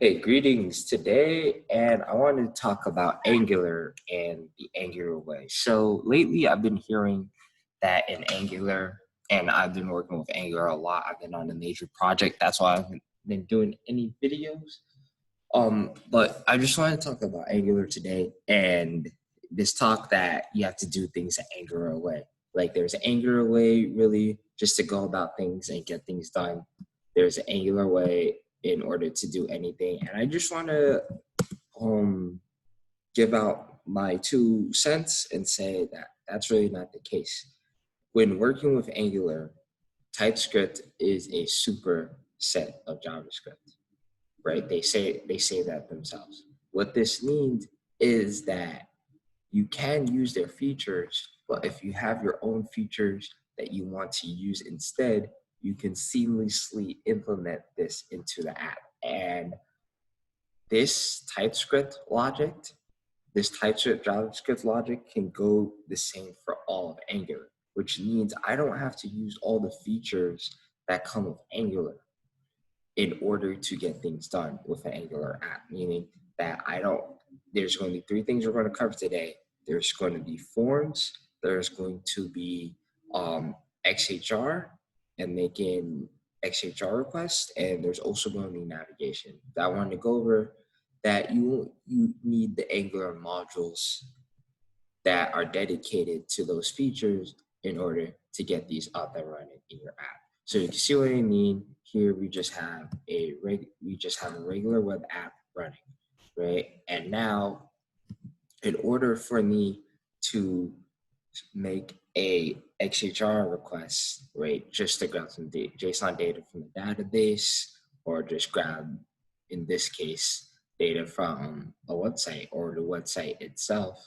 Hey, greetings today, and I wanted to talk about Angular and the Angular way. So lately, I've been hearing that in Angular, and I've been working with Angular a lot. I've been on a major project. That's why I haven't been doing any videos. But I just want to talk about Angular today, and this talk that you have to do things the Angular way. Like there's an Angular way, really, just to go about things and get things done. There's an Angular way in order to do anything. And I just want to give out my 2 cents and say that that's really not the case. When working with Angular, TypeScript is a superset of JavaScript, right? They say that themselves. What this means is that you can use their features, but if you have your own features that you want to use instead, you can seamlessly implement this into the app. And this TypeScript logic, this TypeScript JavaScript logic can go the same for all of Angular, which means I don't have to use all the features that come with Angular in order to get things done with an Angular app, meaning that there's going to be 3 things we're going to cover today. There's going to be forms, there's going to be XHR and making XHR requests, and there's also going to be navigation. That I wanted to go over that you need the Angular modules that are dedicated to those features in order to get these up and running in your app. So you can see what I mean. Here we just have a regular web app running, right? And now, in order for me to make a XHR request, right, just to grab some JSON data from the database, or just grab, in this case, data from a website or the website itself,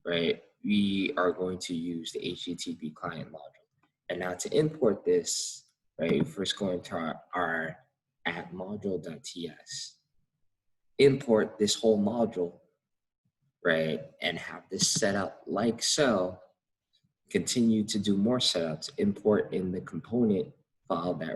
right, we are going to use the HTTP client module. And now to import this, right, we first go into our app module.ts, import this whole module, right, and have this set up like so. Continue to do more setups, import in the component file that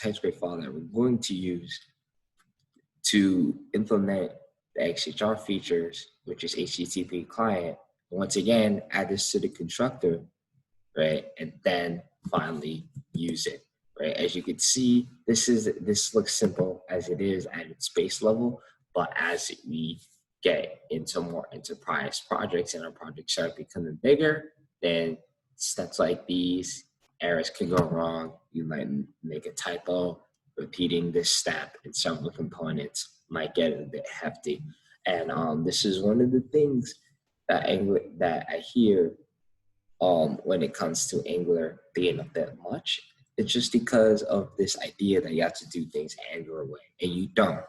TypeScript file that we're going to use to implement the XHR features, which is HTTP client. Once again, add this to the constructor, right, and then finally use it, right? As you can see, this looks simple as it is at its base level, but as we get into more enterprise projects and our projects start becoming bigger, then steps like these, errors can go wrong. You might make a typo. Repeating this step in several components might get a bit hefty. And this is one of the things that I hear when it comes to Angular being a bit much. It's just because of this idea that you have to do things Angular way, and you don't.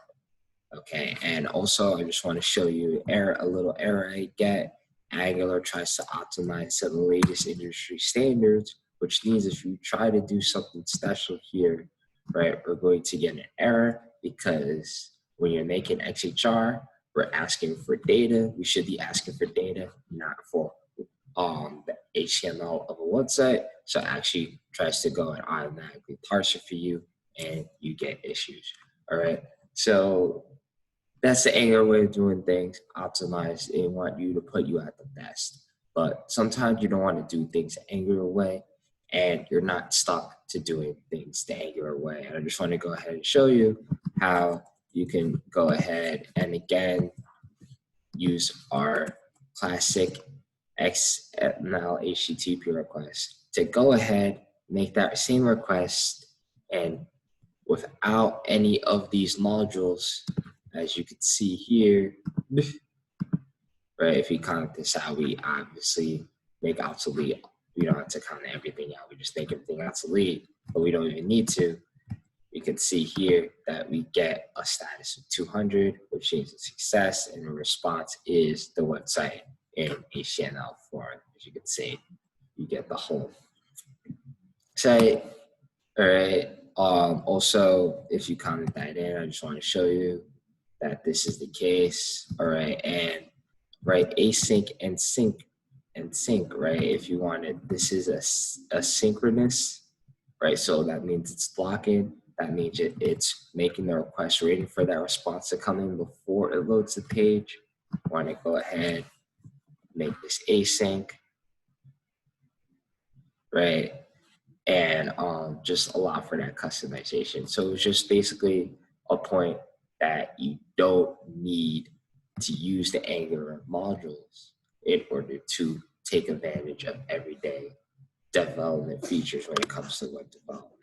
Okay, and also I just want to show you a little error I get. Angular tries to optimize to the latest industry standards, which means if you try to do something special here, right, we're going to get an error, because when you're making XHR, we're asking for data. We should be asking for data, not for the HTML of a website. So it actually tries to go and automatically parse it for you, and you get issues. All right, so that's the Angular way of doing things, optimized. They want you to put you at the best. But sometimes you don't want to do things the Angular way, and you're not stuck to doing things the Angular way. And I just want to go ahead and show you how you can go ahead and, again, use our classic XML HTTP request to go ahead, make that same request, and without any of these modules, as you can see here, right, if we count this out, we obviously make obsolete. We don't have to count everything out. We just make everything obsolete, but we don't even need to. You can see here that we get a status of 200, which means a success, and the response is the website in HTML form. As you can see, you get the whole site. All right. Also, if you comment that in, I just want to show you that this is the case. All right, and right, async and sync, right? If you wanted, this is a synchronous, right? So that means it's blocking. That means it's making the request, waiting for that response to come in before it loads the page. Want to go ahead, make this async, right? And just allow for that customization. So it's just basically a point that you don't need to use the Angular modules in order to take advantage of everyday development features when it comes to web development.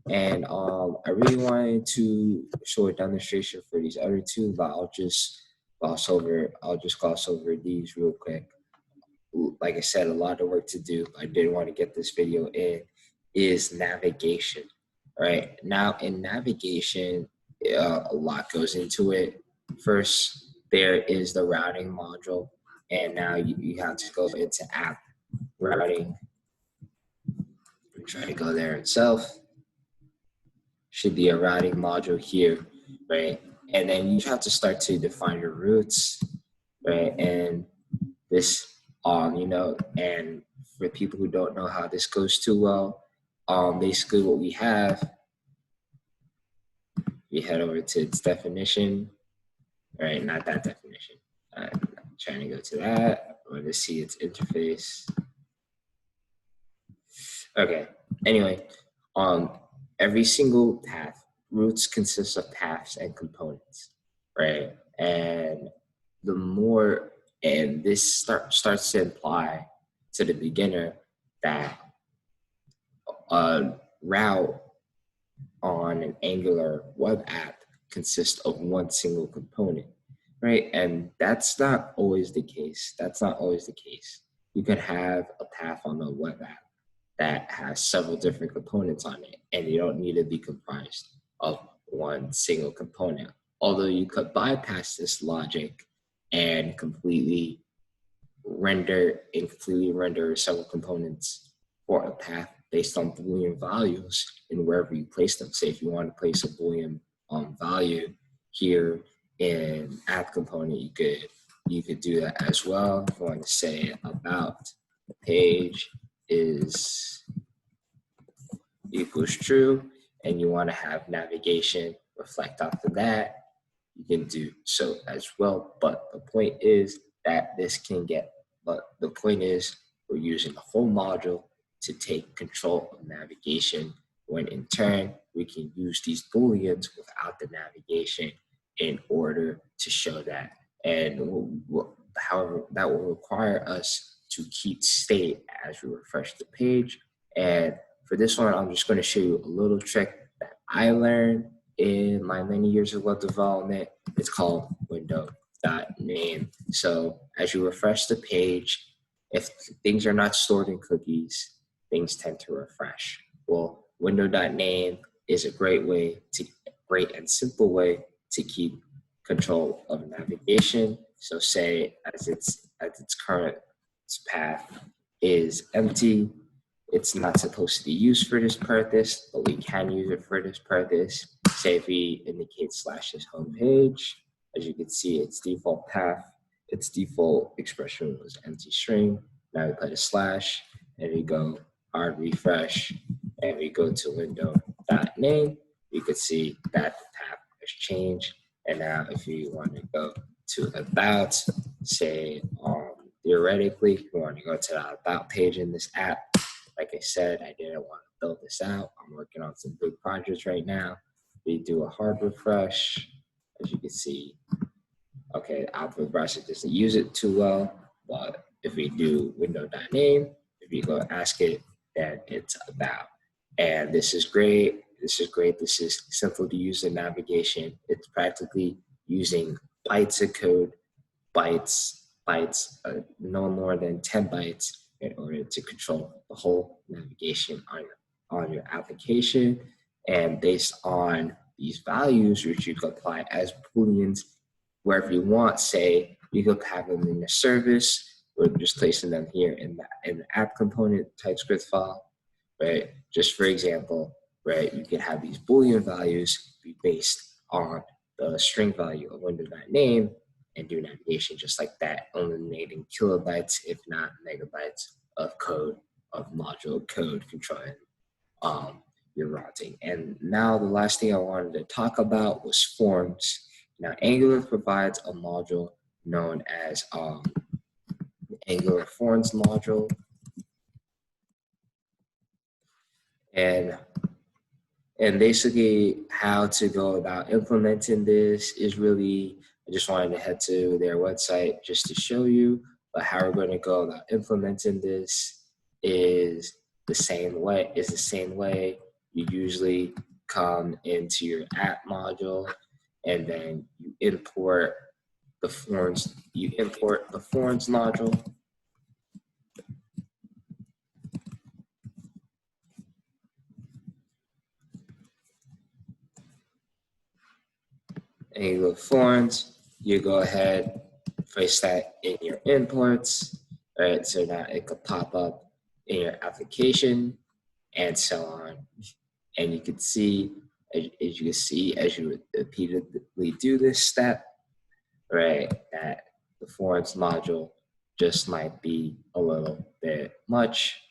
And I really wanted to show a demonstration for these other two, but I'll just gloss over these real quick. Like I said, a lot of work to do. I did want to get this video in. Is navigation, right? Now in navigation, a lot goes into it. First, there is the routing module, and now you have to go into app routing. Try to go there itself. Should be a routing module here, right? And then you have to start to define your routes, right? And this, and for people who don't know how this goes too well, basically what we have, we head over to its definition, right? Not that definition. I'm trying to go to that. I want to see its interface. Okay. Anyway, every single path, routes consists of paths and components, right? And the more, and this starts to imply to the beginner that a route on an Angular web app consists of one single component, right? And that's not always the case. That's not always the case. You can have a path on a web app that has several different components on it, and you don't need to be comprised of one single component. Although you could bypass this logic and completely render several components for a path based on Boolean values and wherever you place them. Say if you want to place a Boolean value here in app component, you could do that as well. If you want to say about the page is equals true, and you want to have navigation reflect off of that, you can do so as well. But the point is we're using the whole module to take control of navigation, when in turn we can use these booleans without the navigation in order to show that. And however, that will require us to keep state as we refresh the page. And for this one, I'm just going to show you a little trick that I learned in my many years of web development. It's called window.name. So as you refresh the page, if things are not stored in cookies, things tend to refresh. Well, window.name is a great and simple way to keep control of navigation. So say as its current path is empty, it's not supposed to be used for this purpose, but we can use it for this purpose. Say if we indicate /this home page, as you can see, its default path, its default expression was empty string. Now we put a slash, and we go hard refresh, and we go to window.name. You could see that the path has changed. And now if you want to go to about, say, theoretically, if you want to go to the about page in this app, like I said, I didn't want to build this out. I'm working on some big projects right now. We do a hard refresh, as you can see. Okay, output browser doesn't use it too well, but if we do window.name, if you go ask it, then it's about. And this is great. This is simple to use in navigation. It's practically using bytes of code, no more than 10 bytes in order to control the whole navigation on your application. And based on these values, which you can apply as booleans wherever you want, say you could have them in the service, or just placing them here in the app component TypeScript file, right? Just for example, right, you could have these boolean values be based on the string value of window.name and do navigation just like that, eliminating kilobytes, if not megabytes, of code, of module code controlling your routing. And now the last thing I wanted to talk about was forms. Now, Angular provides a module known as Angular Forms module. And basically how to go about implementing this is really, I just wanted to head to their website just to show you, but how we're going to go about implementing this is the same way. You usually come into your app module and then you import the forms module. Angular forms, you go ahead, place that in your imports, right? So now it could pop up in your application and so on. And you can see, as you repeatedly do this step, right, that the forms module just might be a little bit much.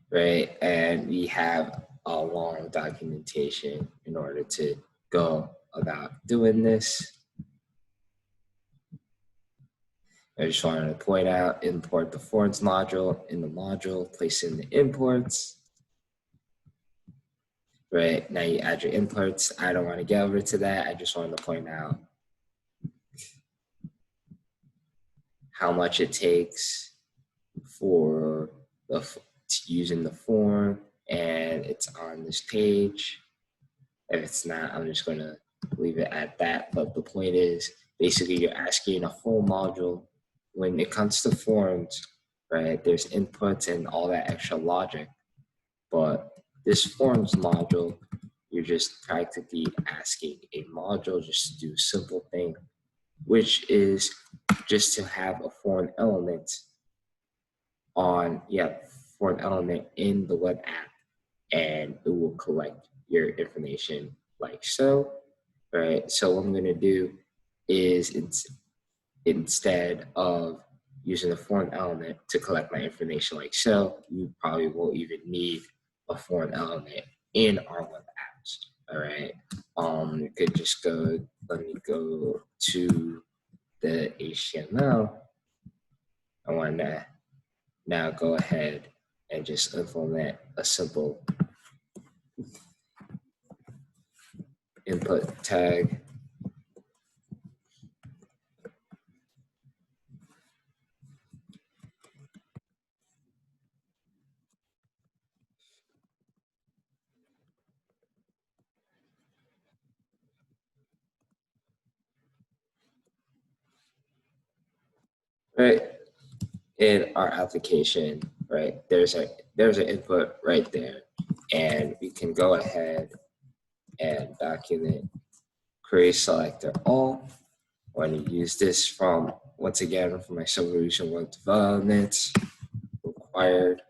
Right, and we have a long documentation in order to go about doing this. I just wanted to point out, import the forms module in the module, place in the imports. Right, now you add your imports. I don't want to get over to that. I just wanted to point out how much it takes for using the form, and it's on this page. If it's not, I'm just going to leave it at that. But the point is, basically, you're asking a whole module. When it comes to forms, right, there's inputs and all that extra logic. But this forms module, you're just practically asking a module just to do a simple thing, which is just to have a foreign element in the web app, and it will collect your information like so, right? So what I'm going to do is instead of using a foreign element to collect my information like so, you probably won't even need a foreign element in our web apps, all right? You could just let me go to the HTML. I want to now go ahead and just implement a simple input tag. Right, in our application, right, there's an input right there, and we can go ahead and document query selector all. I want to use this from, once again, from my solution web development required,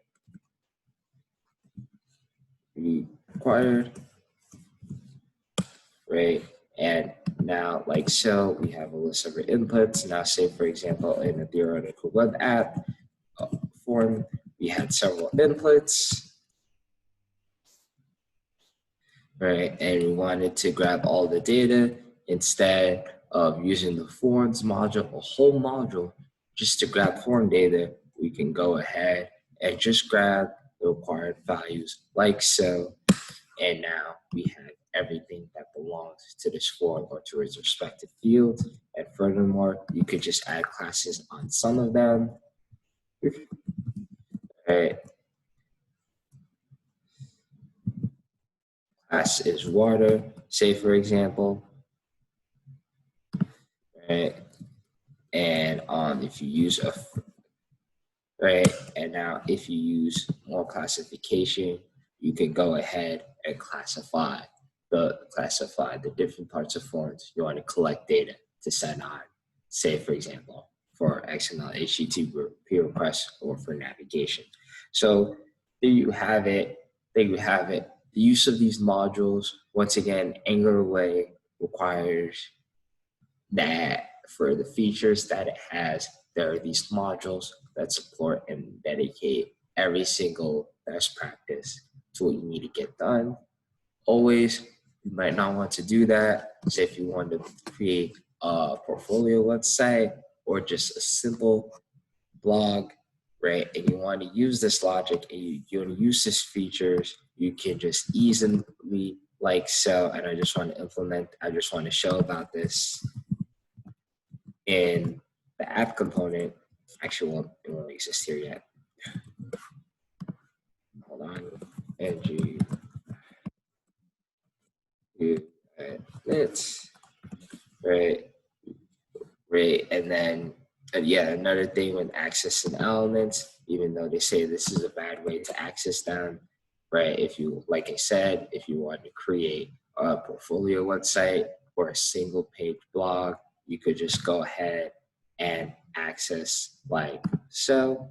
right? And now, like so, we have a list of our inputs. Now, say for example, in a theoretical web app form, we had several inputs, right? And we wanted to grab all the data instead of using the forms module, a whole module, just to grab form data. We can go ahead and just grab the required values like so. And now we have everything that belongs to this form or to its respective field. And furthermore, you could just add classes on some of them. Right. Class is water, say for example. Right. And if you use right, and now if you use more classification, you can go ahead and classify the different parts of forms you want to collect data to send on. Say, for example, for XML, HTTP requests, or for navigation. So there you have it. The use of these modules, once again, Angular way requires that for the features that it has, there are these modules that support and dedicate every single best practice to what you need to get done. Always, you might not want to do that. Say if you want to create a portfolio website or just a simple blog, right? And you want to use this logic and you want to use these features, you can just easily like so. And I just want to show about this in the app component. Actually, it won't exist here yet. Hold on. ng it's right, right, and then yeah, another thing when accessing elements, even though they say this is a bad way to access them, right? If you, like I said, if you want to create a portfolio website or a single page blog, you could just go ahead and access like so,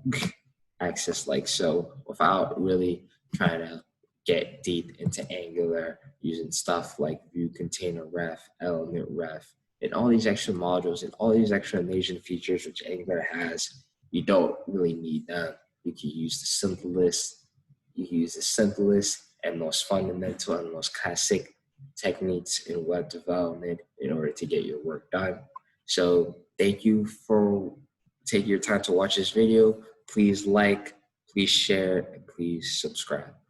access like so, without really trying to get deep into Angular using stuff like view container ref, element ref, and all these extra modules and all these extra amazing features which Angular has. You don't really need them. You can use the simplest and most fundamental and most classic techniques in web development in order to get your work done. So thank you for taking your time to watch this video. Please like, please share, and please subscribe.